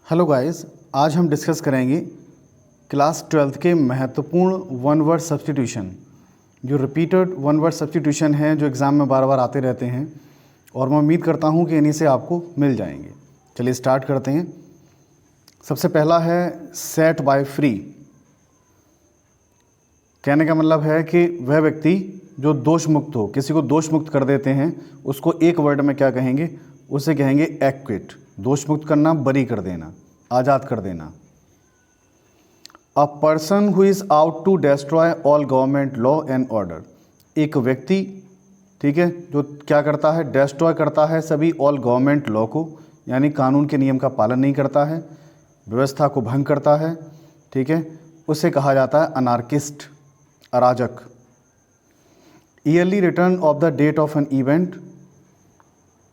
Hello guys, आज हम discuss करेंगे क्लास 12th के महत्वपूर्ण वन वर्ड सब्स्टिट्यूशन। जो रिपीटेड वन वर्ड सब्स्टिट्यूशन हैं जो एग्ज़ाम में बार बार आते रहते हैं और मैं उम्मीद करता हूं कि इन्हीं से आपको मिल जाएंगे। चलिए स्टार्ट करते हैं। सबसे पहला है सेट बाय फ्री। कहने का मतलब है कि वह व्यक्ति जो दोष मुक्त हो, किसी को दोष मुक्त कर देते हैं, उसको एक वर्ड में क्या कहेंगे? उसे कहेंगे एक्विट। दोष मुक्त करना, बरी कर देना, आज़ाद कर देना। A person who is out to destroy all government law and order. एक व्यक्ति, ठीक है, जो क्या करता है? डिस्ट्रॉय करता है सभी ऑल गवर्नमेंट लॉ को, यानी कानून के नियम का पालन नहीं करता है, व्यवस्था को भंग करता है, ठीक है, उसे कहा जाता है अनार्किस्ट, अराजक। Yearly return of the date of an event.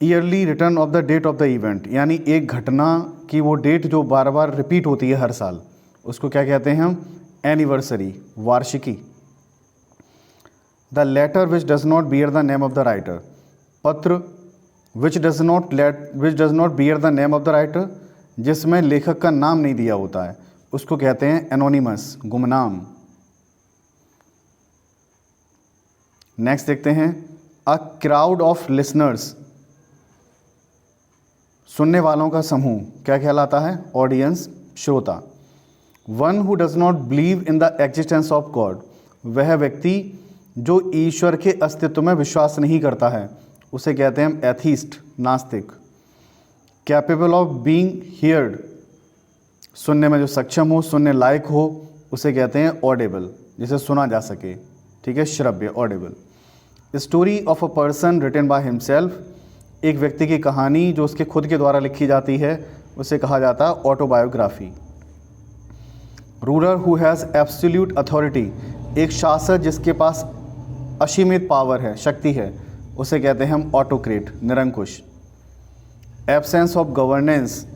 Yearly return of the date of the event, यानी एक घटना की वो डेट जो बार बार रिपीट होती है हर साल, उसको क्या कहते हैं हम? एनिवर्सरी, वार्षिकी। The letter which does not bear the name of the writer. पत्र which does not bear the name of the writer, जिसमें लेखक का नाम नहीं दिया होता है, उसको कहते हैं एनोनिमस, गुमनाम। नेक्स्ट देखते हैं, अ क्राउड ऑफ लिसनर्स। सुनने वालों का समूह क्या कहलाता है? ऑडियंस, श्रोता। One who does not believe in the existence of God. वह व्यक्ति जो ईश्वर के अस्तित्व में विश्वास नहीं करता है, उसे कहते हैं हम एथीस्ट, नास्तिक। Capable of being heard. सुनने में जो सक्षम हो, सुनने लायक हो, उसे कहते हैं ऑडिबल, जिसे सुना जा सके, ठीक है, श्रव्य, audible. Story of a person written by himself. एक व्यक्ति की कहानी जो उसके खुद के द्वारा लिखी जाती है, उसे कहा जाता है autobiography. Ruler who has absolute authority. एक शासक जिसके पास असीमित पावर है, शक्ति है, उसे कहते हैं हम ऑटोक्रेट, निरंकुश। Absence of governance.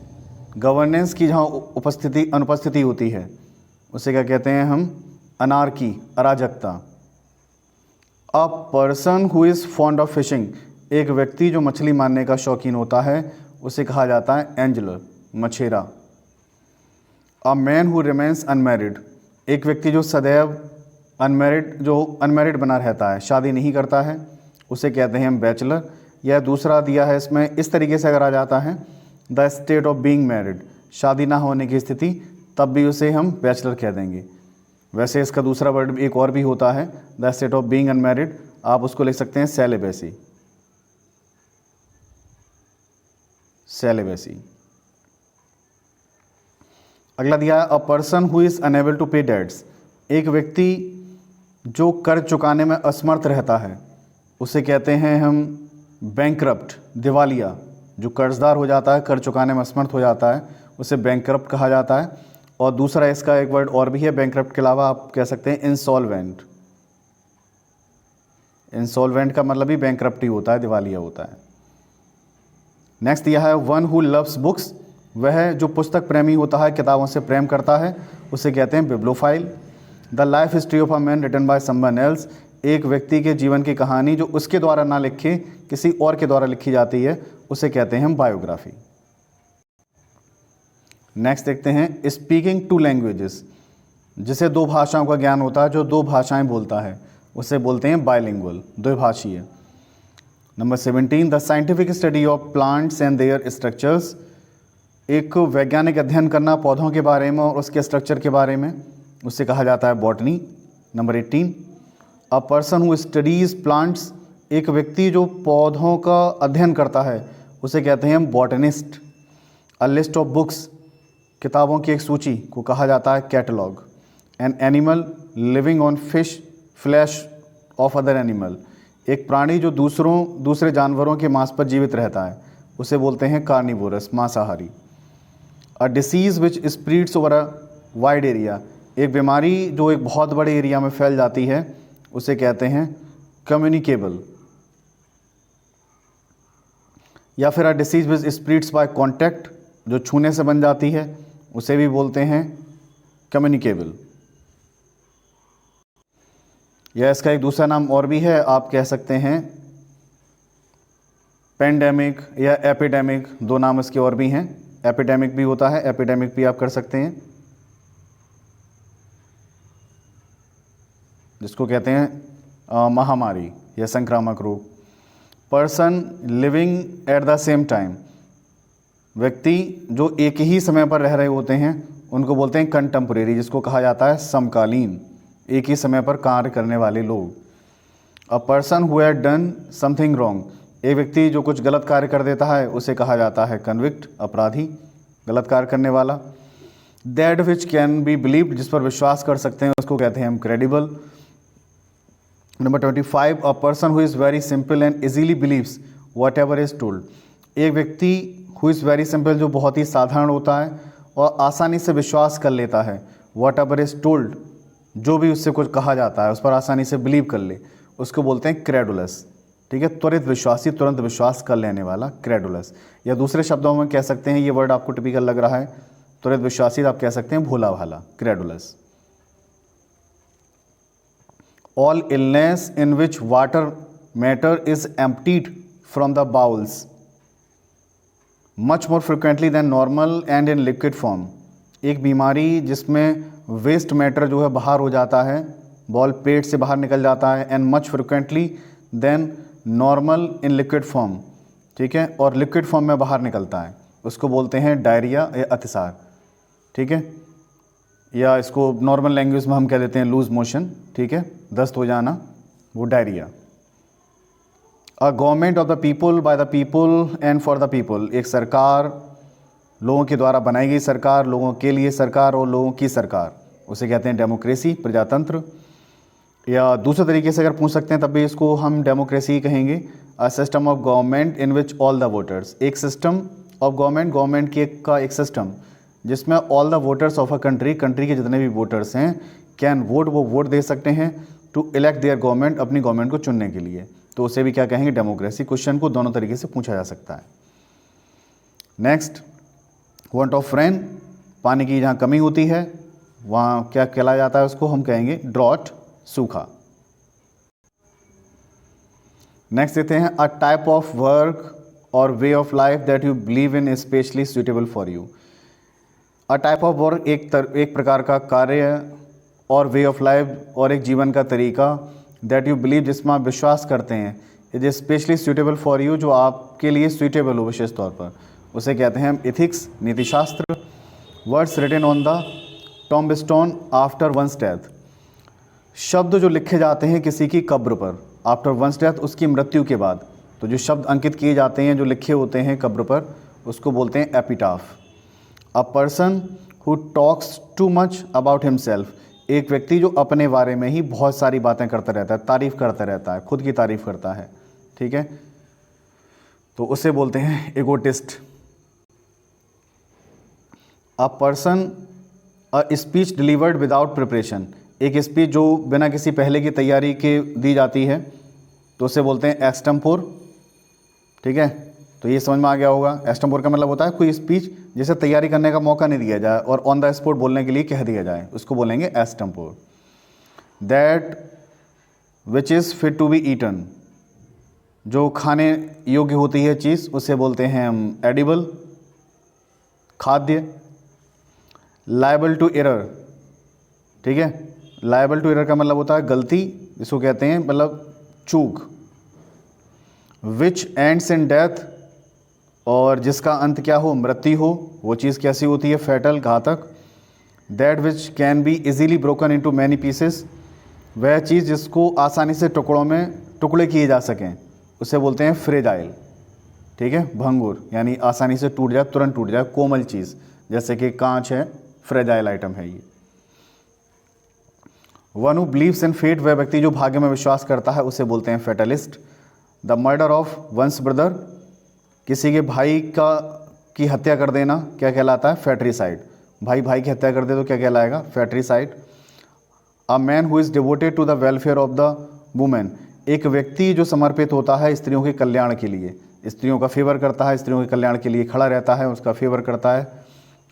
गवर्नेंस की जहाँ अनुपस्थिति होती है, उसे क्या कहते हैं हम? अनार्की, अराजकता। अ person who is fond of fishing. एक व्यक्ति जो मछली मारने का शौकीन होता है, उसे कहा जाता है एंजलर, मछेरा। A man who remains unmarried. एक व्यक्ति जो सदैव अनमैरिड बना रहता है, शादी नहीं करता है, उसे कहते हैं हम बैचलर। यह दूसरा दिया है इसमें, इस तरीके से अगर आ जाता है the state of being married, शादी ना होने की स्थिति, तब भी उसे हम बैचलर कह देंगे। वैसे इसका दूसरा वर्ड एक और भी होता है, the state of being unmarried, आप उसको लिख सकते हैं सेलिबेसी, सेलिबेसी। अगला दिया है, a person who is unable to pay debts. एक व्यक्ति जो कर्ज चुकाने में असमर्थ रहता है, उसे कहते हैं हम बैंकरप्ट, दिवालिया। जो कर्जदार हो जाता है, कर्ज चुकाने में असमर्थ हो जाता है, उसे बैंकरप्ट कहा जाता है। और दूसरा इसका एक वर्ड और भी है बैंकरप्ट के अलावा, आप कह सकते हैं इंसॉल्वेंट। इंसॉल्वेंट का मतलब भी बैंकरप्ट ही होता है, दिवालिया होता है। नेक्स्ट यह है, वन हु लव्स बुक्स। वह जो पुस्तक प्रेमी होता है, किताबों से प्रेम करता है, उसे कहते हैं bibliophile. The life history of a man written by someone else. एक व्यक्ति के जीवन की कहानी जो उसके द्वारा ना लिखे, किसी और के द्वारा लिखी जाती है, उसे कहते हैं हम बायोग्राफी। नेक्स्ट देखते हैं, स्पीकिंग टू लैंग्वेजेस। जिसे दो भाषाओं का ज्ञान होता है, जो दो भाषाएं बोलता है, उसे बोलते हैं बाइलिंगुअल, द्विभाषीय। Number 17, the scientific study of plants and their structures. एक वैज्ञानिक अध्ययन करना पौधों के बारे में और उसके स्ट्रक्चर के बारे में, उसे कहा जाता है botany. Number 18, a person who studies plants. एक व्यक्ति जो पौधों का अध्ययन करता है, उसे कहते हैं हम botanist. A list of books. किताबों की एक सूची को कहा जाता है catalogue. An animal living on fish flash of other animal. एक प्राणी जो दूसरे जानवरों के मांस पर जीवित रहता है, उसे बोलते हैं कार्निवोरस, मांसाहारी। A disease which spreads over a wide area. एक बीमारी जो एक बहुत बड़े एरिया में फैल जाती है, उसे कहते हैं कम्युनिकेबल। या फिर अ डिसीज़ विच स्प्रीड्स बाय कॉन्टैक्ट, जो छूने से बन जाती है, उसे भी बोलते हैं कम्युनिकेबल। या इसका एक दूसरा नाम और भी है, आप कह सकते हैं पेंडेमिक या एपिडेमिक, दो नाम इसके और भी हैं। एपिडेमिक भी होता है, एपिडेमिक भी आप कर सकते हैं, जिसको कहते हैं महामारी या संक्रामक रोग। Person living at the same time, व्यक्ति जो एक ही समय पर रह रहे होते हैं उनको बोलते हैं कंटेम्परेरी, जिसको कहा जाता है समकालीन, एक ही समय पर कार्य करने वाले लोग। अ person who had done something wrong, एक व्यक्ति जो कुछ गलत कार्य कर देता है उसे कहा जाता है कन्विक्ट, अपराधी, गलत कार्य करने वाला। That which can be believed, जिस पर विश्वास कर सकते हैं उसको कहते हैं हम credible. Number 25, a person who is very simple and easily believes whatever is told, एक व्यक्ति हु इज़ वेरी सिंपल जो बहुत ही साधारण होता है और आसानी से विश्वास कर लेता है, वट एवर इज टोल्ड, जो भी उससे कुछ कहा जाता है उस पर आसानी से बिलीव कर ले, उसको बोलते हैं क्रेडुलस। ठीक है, त्वरित विश्वासी, तुरंत विश्वास कर लेने वाला, क्रेडुलस। या दूसरे शब्दों में कह सकते हैं, ये वर्ड आपको टिपिकल लग रहा है, त्वरित विश्वासी आप कह सकते हैं भोला भाला, credulous. All illness in which water matter is emptied from the bowels much more frequently than normal and in liquid form, एक बीमारी जिसमें वेस्ट मैटर जो है बाहर हो जाता है, बॉल पेट से बाहर निकल जाता है, and much frequently than normal in liquid form, ठीक है, और लिक्विड फॉर्म में बाहर निकलता है, उसको बोलते हैं डायरिया या अतिसार। ठीक है, या इसको नॉर्मल लैंग्वेज में हम कह देते हैं लूज मोशन। ठीक है, दस्त हो जाना, वो diarrhoea. A government of the people, by the people and for the people, एक सरकार, लोगों के द्वारा बनाई गई सरकार, लोगों के लिए सरकार और लोगों की सरकार, उसे कहते हैं डेमोक्रेसी, प्रजातंत्र। या दूसरे तरीके से अगर पूछ सकते हैं तब भी इसको हम डेमोक्रेसी ही कहेंगे। A system of government in which all the voters, एक सिस्टम ऑफ गवर्नमेंट, गवर्नमेंट की का एक सिस्टम जिसमें all the voters of a country, country के जितने भी वोटर्स हैं, कैन वोट, वो वोट दे सकते हैं टू इलेक्ट देयर गवर्नमेंट, अपनी गवर्नमेंट को चुनने के लिए, तो उसे भी क्या कहेंगे, डेमोक्रेसी। क्वेश्चन को दोनों तरीके से पूछा जा सकता है। नेक्स्ट, वांट ऑफ रेन, पानी की जहाँ कमी होती है वहाँ क्या कहलाया जाता है, उसको हम कहेंगे ड्रॉट, सूखा। नेक्स्ट देते हैं, अ टाइप ऑफ वर्क और way of life that you believe in specially suitable for you. A type of work, एक प्रकार का कार्य, और वे ऑफ लाइफ, और एक जीवन का तरीका, दैट यू बिलीव, जिसमें आप विश्वास करते हैं, is specially suitable for you, जो आपके लिए सुटेबल हो विशेष तौर पर, उसे कहते हैं हम इथिक्स, नीतिशास्त्र। Words written on the tombstone after one's death, शब्द जो लिखे जाते हैं किसी की कब्र पर, आफ्टर वंस डेथ, उसकी मृत्यु के बाद, तो जो शब्द अंकित किए जाते हैं, जो लिखे होते हैं कब्र पर, उसको बोलते हैं epitaph. A person who talks too much about himself, एक व्यक्ति जो अपने बारे में ही बहुत सारी बातें करता रहता है, तारीफ़ करता रहता है, खुद की तारीफ़ करता है। ठीक है, तो उसे बोलते हैं egotist. A person, a speech delivered without preparation, एक स्पीच जो बिना किसी पहले की तैयारी के दी जाती है, तो उसे बोलते हैं एक्सटेम्पोर। ठीक है, तो ये समझ में आ गया होगा। एक्सटेम्पोर का मतलब होता है कोई स्पीच जिसे तैयारी करने का मौका नहीं दिया जाए और ऑन द स्पॉट बोलने के लिए कह दिया जाए, उसको बोलेंगे extempore. That which is fit to be eaten, जो खाने योग्य होती है चीज़, उसे बोलते हैं हम एडिबल, खाद्य। लायबल टू एरर, ठीक है, लायबल टू एरर का मतलब होता है गलती, इसको कहते हैं मतलब चूक। विच एंड्स इन डेथ, और जिसका अंत क्या हो, मृत्यु हो, वो चीज़ कैसी होती है, फैटल, घातक। That which can be easily broken into many pieces, वह चीज़ जिसको आसानी से टुकड़ों में टुकड़े किए जा सकें, उसे बोलते हैं फ्रेजाइल। ठीक है, भंगुर, यानी आसानी से टूट जाए, तुरंत टूट जाए, कोमल चीज़, जैसे कि कांच है, फ्रेजाइल आइटम है ये। One who believes in fate, वह व्यक्ति जो भाग्य में विश्वास करता है, उसे बोलते हैं fatalist. The murder of one's brother, किसी के भाई की हत्या कर देना क्या कहलाता है, फैट्रीसाइड। भाई की हत्या कर दे तो क्या कहलाएगा, fratricide. A man who is devoted to the welfare of the women, एक व्यक्ति जो समर्पित होता है स्त्रियों के कल्याण के लिए, स्त्रियों का फेवर करता है, स्त्रियों के कल्याण के लिए खड़ा रहता है, उसका फेवर करता है,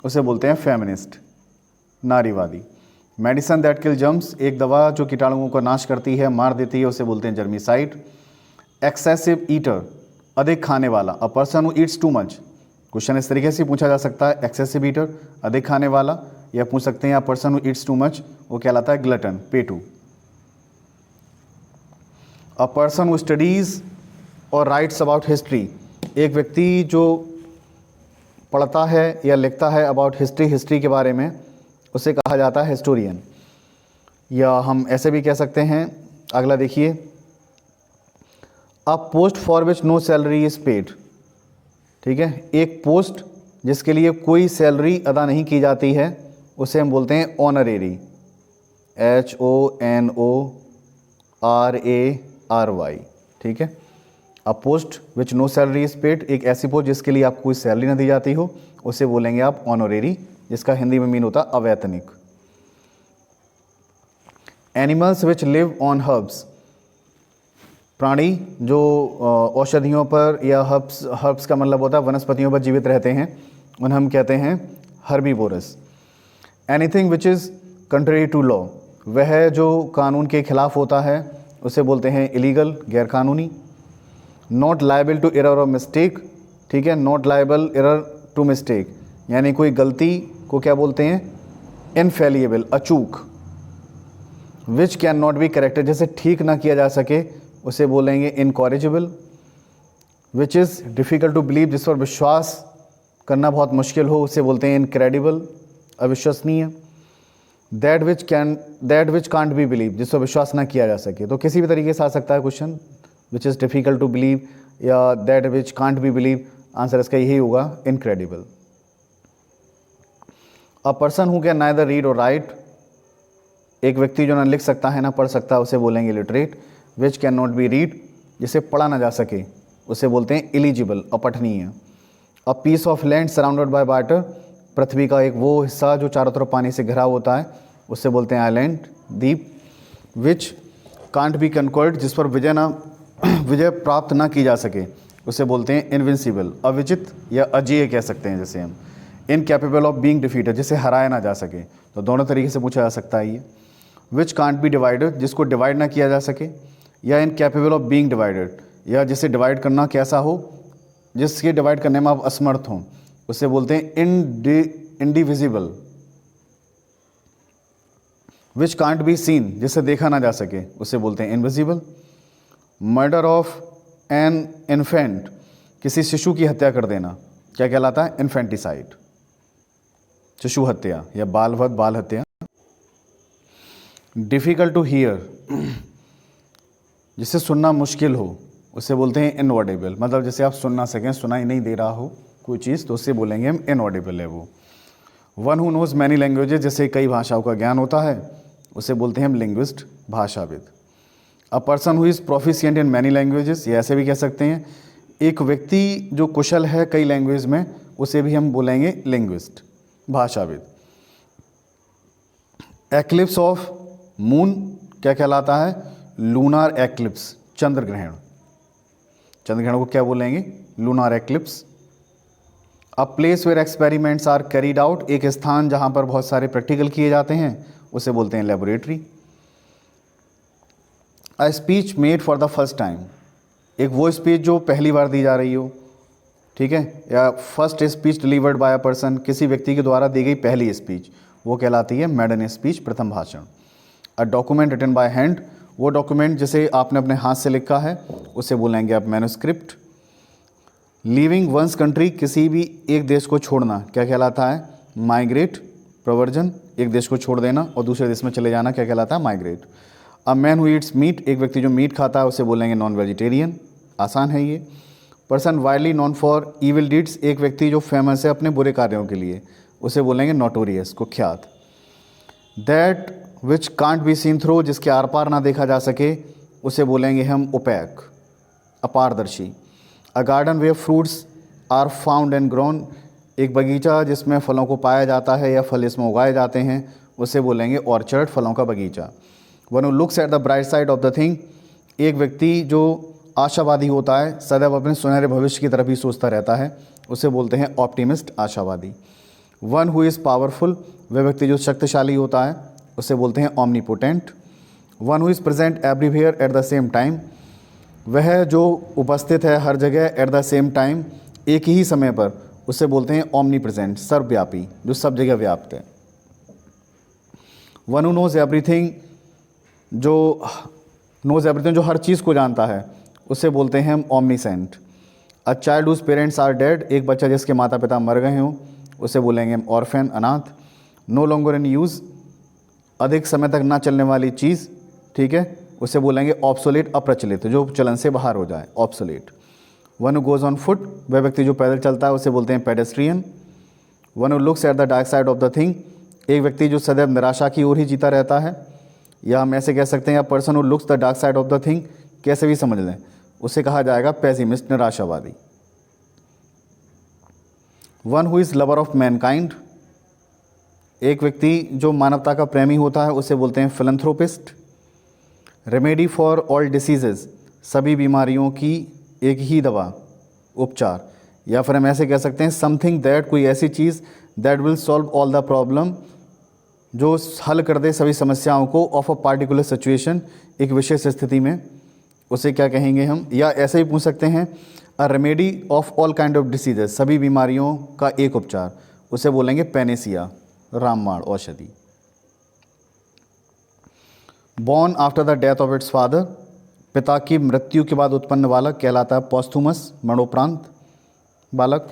उसे बोलते हैं फेमिनिस्ट, नारीवादी। मेडिसन दैट किल जर्म्स, एक दवा जो कीटाणुओं का नाश करती है, मार देती है, उसे बोलते हैं जर्मिसाइड। एक्सेसिव ईटर, अधिक खाने वाला। अ person who eats too much, question इस तरीके से पूछा जा सकता है, एक्सेसिव ईटर, अधिक खाने वाला, या पूछ सकते हैं a person who eats too much, वो कहलाता है ग्लटन, पेटू। अ पर्सन हु स्टडीज और राइट्स अबाउट हिस्ट्री, एक व्यक्ति जो पढ़ता है या लिखता है अबाउट हिस्ट्री, हिस्ट्री के बारे में, उसे कहा जाता है हिस्टोरियन। या हम ऐसे भी कह सकते हैं, अगला देखिए, a post for which no salary is paid, ठीक है, एक पोस्ट जिसके लिए कोई सैलरी अदा नहीं की जाती है उसे हम बोलते हैं ऑनरेरी, HONORARY, ठीक है। A post which no salary is paid, एक ऐसी पोस्ट जिसके लिए आपको कोई सैलरी ना दी जाती हो, उसे बोलेंगे आप ऑनरेरी, जिसका हिंदी में मीन होता है अवैतनिक। Animals which live on herbs, प्राणी जो औषधियों पर या हर्ब्स का मतलब होता है वनस्पतियों पर जीवित रहते हैं, उन्हें हम कहते हैं herbivorous. Anything which is contrary to law, वह जो कानून के खिलाफ होता है उसे बोलते हैं इलीगल, गैरकानूनी। Not liable to error or mistake, ठीक है, not liable error to mistake, यानी कोई गलती को क्या बोलते हैं, इनफेलिएबल, अचूक। Which can not be corrected, जैसे ठीक ना किया जा सके उसे बोलेंगे incorrigible. Which is difficult to believe, जिस पर विश्वास करना बहुत मुश्किल हो उसे बोलते हैं इनक्रेडिबल, अविश्वसनीय। That which can't be believe, जिस पर विश्वास ना किया जा सके, तो किसी भी तरीके से आ सकता है question, which is difficult to believe या that which can't be believe, answer इसका यही होगा incredible. A person who can neither read और राइट, एक व्यक्ति जो ना लिख सकता है ना पढ़ सकता, उसे बोलेंगे literate. Which can not be read, जिसे पढ़ा ना जा सके उसे बोलते हैं एलिजिबल, अपठनीय। A piece of land surrounded by water, पृथ्वी का एक वो हिस्सा जो चारों तरफ पानी से घिरा होता है उसे बोलते हैं आइलैंड, द्वीप। विच कांट बी कंक्वर्ड, जिस पर विजय प्राप्त ना की जा सके उसे बोलते हैं इनविंसिबल, अविजित या अजेय कह सकते हैं जैसे हम। इनकैपेबल ऑफ बीइंग डिफीटेड, जिसे हराया ना जा सके, तो दोनों तरीके से पूछा जा सकता है ये। विच कांट बी डिवाइडेड, जिसको डिवाइड ना किया जा सके, या इनकैपेबल ऑफ बीइंग डिवाइडेड, या जिसे डिवाइड करना कैसा हो, जिसके डिवाइड करने में आप असमर्थ हों, उसे बोलते हैं indivisible. Which can't be scene, जिसे देखा ना जा सके उसे बोलते हैं invisible. Murder of an infant, किसी शिशु की हत्या कर देना क्या कहलाता है, इन्फेंटिसाइड, शिशु हत्या या बालवध, बाल हत्या। डिफ़िकल्ट टू हियर, जिसे सुनना मुश्किल हो उसे बोलते हैं इनऑडिबल, मतलब जैसे आप सुन ना सकें, सुनाई नहीं दे रहा हो कोई चीज़, तो उससे बोलेंगे हम इनऑडिबल है वो। One who nose many languages, जिसे कई भाषाओं का ज्ञान होता है उसे बोलते हैं हम लिंग्विस्ट, भाषाविद। A person who is proficient in many languages, ये ऐसे भी कह सकते हैं, एक व्यक्ति जो कुशल है कई लैंग्वेज में उसे भी हम बोलेंगे लिंग्विस्ट, भाषाविद। एक्लिप्स ऑफ मून क्या कहलाता है, लूनार एक्लिप्स, चंद्र ग्रहण, चंद्र ग्रहण को क्या बोलेंगे, lunar eclipse. A place where experiments are carried out, एक स्थान जहाँ पर बहुत सारे प्रैक्टिकल किए जाते हैं उसे बोलते हैं laboratory. A speech made for the first time, एक वो स्पीच जो पहली बार दी जा रही हो, ठीक है, या first speech delivered by a person, किसी व्यक्ति के द्वारा दी गई पहली स्पीच, वो कहलाती है मैडन स्पीच, प्रथम भाषण। A document written by hand, वो डॉक्यूमेंट जिसे आपने अपने हाथ से लिखा है उसे बोलेंगे आप मैन्युस्क्रिप्ट। लीविंग वंस कंट्री, किसी भी एक देश को छोड़ना क्या कहलाता है, माइग्रेट, प्रवर्जन, एक देश को छोड़ देना और दूसरे देश में चले जाना क्या कहलाता है, migrate. A man who eats meat, एक व्यक्ति जो मीट खाता है उसे बोलेंगे नॉन वेजिटेरियन, आसान है ये। Person widely non for evil deeds, एक व्यक्ति जो फेमस है अपने बुरे कार्यों के लिए उसे बोलेंगे नोटोरियस, कुख्यात। That which can't be seen through, जिसके आर पार ना देखा जा सके उसे बोलेंगे हम ओपैक, अपारदर्शी। A garden where fruits are found and grown, एक बगीचा जिसमें फलों को पाया जाता है या फल इसमें उगाए जाते हैं उसे बोलेंगे ऑर्चर्ड, फलों का बगीचा। One who looks at the bright side of the thing, एक व्यक्ति जो आशावादी होता है, सदैव अपने सुनहरे भविष्य की तरफ ही सोचता रहता है, उसे बोलते हैं ऑप्टिमिस्ट, आशावादी। वन हु इज़ पावरफुल, वह व्यक्ति जो शक्तिशाली होता है उसे बोलते हैं omnipotent. One who is present everywhere at the same time, वह जो उपस्थित है हर जगह एट द सेम टाइम, एक ही समय पर, उसे बोलते हैं ओमनी प्रेजेंट, सर्वव्यापी, जो सब जगह व्याप्त है। वन हु नोज एवरीथिंग, जो नोज एवरीथिंग, जो हर चीज़ को जानता है, उसे बोलते हैं हम omniscient. A child whose parents are dead, एक बच्चा जिसके माता पिता मर गए हों, उसे बोलेंगे हम ऑर्फेन, अनाथ। नो लॉन्गर इन यूज़, अधिक समय तक ना चलने वाली चीज़, ठीक है, उसे बोलेंगे ऑब्सोलेट, अप्रचलित, जो चलन से बाहर हो जाए, obsolete. One who goes on foot, वह व्यक्ति जो पैदल चलता है, उसे बोलते हैं pedestrian. One who looks at the dark side of the thing, एक व्यक्ति जो सदैव निराशा की ओर ही जीता रहता है, या हम ऐसे कह सकते हैं या person who looks the dark side of the thing, कैसे भी समझ लें, उसे कहा जाएगा पेसिमिस्ट, निराशावादी। One who is lover of Mankind, एक व्यक्ति जो मानवता का प्रेमी होता है, उसे बोलते हैं philanthropist. Remedy for all diseases, सभी बीमारियों की एक ही दवा, उपचार, या फिर हम ऐसे कह सकते हैं समथिंग दैट, कोई ऐसी चीज़ that will solve all the problem, जो हल कर दे सभी समस्याओं को, ऑफ अ पार्टिकुलर सिचुएशन, एक विशेष स्थिति में, उसे क्या कहेंगे हम। या ऐसे ही पूछ सकते हैं a remedy of all kind of diseases, सभी बीमारियों का एक उपचार, उसे बोलेंगे पैनेसिया, रामबाण, औषधि। Born after the death of its father, पिता की मृत्यु के बाद उत्पन्न बालक कहलाता है पॉस्थुमस, मरणोपरांत बालक।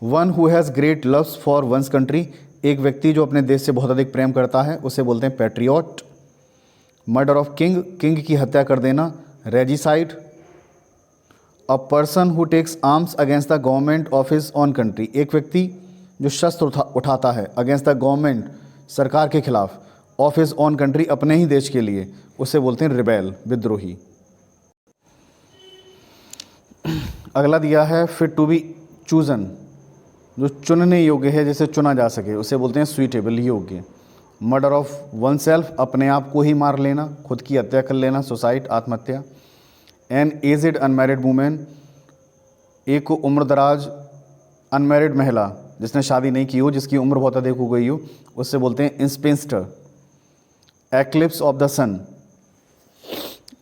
One who has great loves for one's country, एक व्यक्ति जो अपने देश से बहुत अधिक प्रेम करता है, उसे बोलते हैं patriot. Murder of king, king की हत्या कर देना, regicide. A person who takes arms against the government of his own country, एक व्यक्ति जो शस्त्र उठाता है अगेंस्ट द गवर्नमेंट, सरकार के खिलाफ, ऑफ हिज ऑन कंट्री, अपने ही देश के लिए, उसे बोलते हैं रिबेल, विद्रोही। अगला दिया है फिट टू बी चूजन, जो चुनने योग्य है, जिसे चुना जा सके, उसे बोलते हैं सुइटेबल, योग्य। मर्डर ऑफ वन सेल्फ, अपने आप को ही मार लेना, खुद की हत्या कर लेना, सुसाइड, आत्महत्या। एन एजेड अनमैरिड वुमेन, एक उम्रदराज अनमैरिड महिला, जिसने शादी नहीं की हो, जिसकी उम्र बहुत अधिक हो गई हो, उससे बोलते हैं इंस्पेंस्टर। एक्लिप्स ऑफ द सन,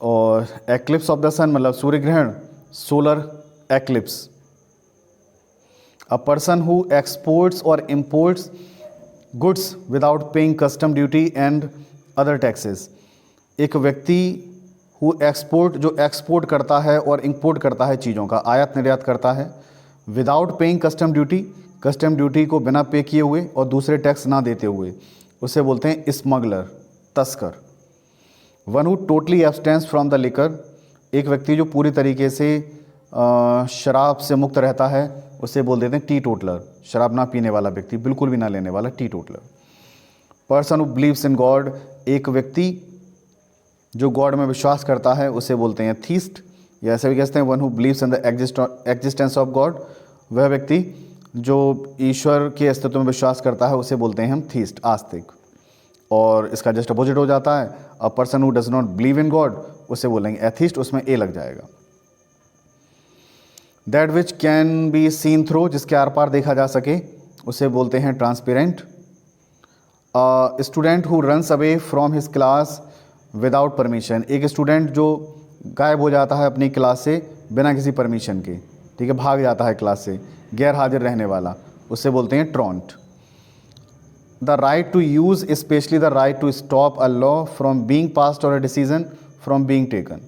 और एक्लिप्स ऑफ द सन मतलब सूर्य ग्रहण, solar eclipse. A person who exports और imports goods without paying custom duty and other taxes, एक व्यक्ति हु एक्सपोर्ट, जो एक्सपोर्ट करता है और इंपोर्ट करता है चीज़ों का, आयात निर्यात करता है, without paying custom duty, custom duty को बिना पे किए हुए और दूसरे टैक्स ना देते हुए, उसे बोलते हैं स्मगलर, तस्कर। One who totally abstains from the liquor, एक व्यक्ति जो पूरी तरीके से शराब से मुक्त रहता है, उसे बोल देते हैं टी टोटलर, शराब ना पीने वाला व्यक्ति, बिल्कुल भी ना लेने वाला, T toddler. Person who believes in God, एक व्यक्ति जो गॉड में विश्वास करता है, उसे बोलते हैं थीस्ट, या ऐसे भी कहते हैं one who believes in the existence of God, वह व्यक्ति जो ईश्वर के अस्तित्व में विश्वास करता है, उसे बोलते हैं हम थीस्ट, आस्तिक। और इसका जस्ट अपोजिट हो जाता है a person who does not believe in God, उसे बोलेंगे एथीस्ट, उसमें ए लग जाएगा। That which can be seen through, जिसके आर पार देखा जा सके, उसे बोलते हैं transparent. Student who runs away from his class without permission, एक स्टूडेंट जो गायब हो जाता है अपनी क्लास से बिना किसी परमिशन के, ठीक है, भाग जाता है क्लास से, गैर हाजिर रहने वाला, उसे बोलते हैं truant. The right to use, specially the right to stop a law from being passed और a decision from being taken.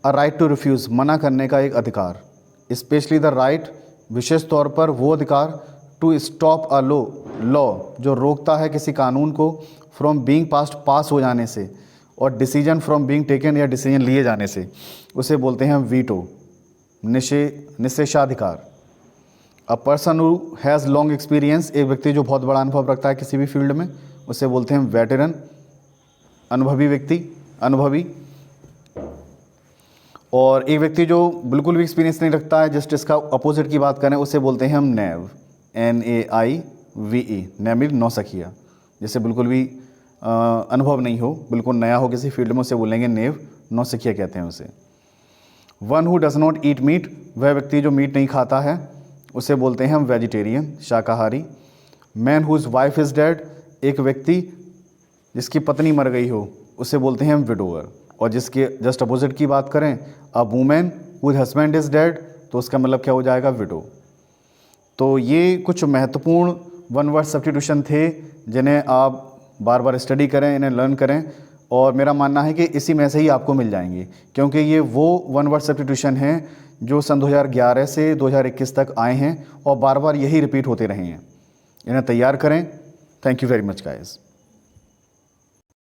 A right to refuse, मना करने का एक अधिकार, स्पेशली द राइट, विशेष तौर पर वो अधिकार, टू स्टॉप अ लॉ, जो रोकता है किसी कानून को, फ्रॉम बीइंग पास्ड, पास हो जाने से, और डिसीजन फ्रॉम बीइंग टेकन, या डिसीजन लिए जाने से, उसे बोलते हैं वीटो, निषेधाधिकार। A person who has long experience, एक व्यक्ति जो बहुत बड़ा अनुभव रखता है किसी भी फील्ड में, उसे बोलते हैं वेटरन, अनुभवी व्यक्ति, अनुभवी। और एक व्यक्ति जो बिल्कुल भी एक्सपीरियंस नहीं रखता है, जस्ट इसका अपोजिट की बात करें, उसे बोलते हैं हम नैव, NAIVE, नैमिल, नौसखिया, जिसे बिल्कुल भी अनुभव नहीं हो, बिल्कुल नया हो किसी फील्ड में, उसे बोलेंगे नेव, नौसखिया कहते हैं उसे। One who does not eat meat, वह व्यक्ति जो मीट नहीं खाता है, उसे बोलते हैं हम वेजिटेरियन, शाकाहारी। Man whose wife is dead, एक व्यक्ति जिसकी पत्नी मर गई हो, उसे बोलते हैं हम विडोअर। और जिसके जस्ट अपोजिट की बात करें, a women whose husband is dead, तो उसका मतलब क्या हो जाएगा, विडो। तो ये कुछ महत्वपूर्ण वन वर्ड सब्स्टिट्यूशन थे जिन्हें आप बार बार स्टडी करें, इन्हें लर्न करें, और मेरा मानना है कि इसी में से ही आपको मिल जाएंगे, क्योंकि ये वो वन वर्ड सब्स्टिट्यूशन हैं जो सन 2011 से 2021 तक आए हैं और बार बार यही रिपीट होते रहे हैं। इन्हें तैयार करें। Thank you very much guys.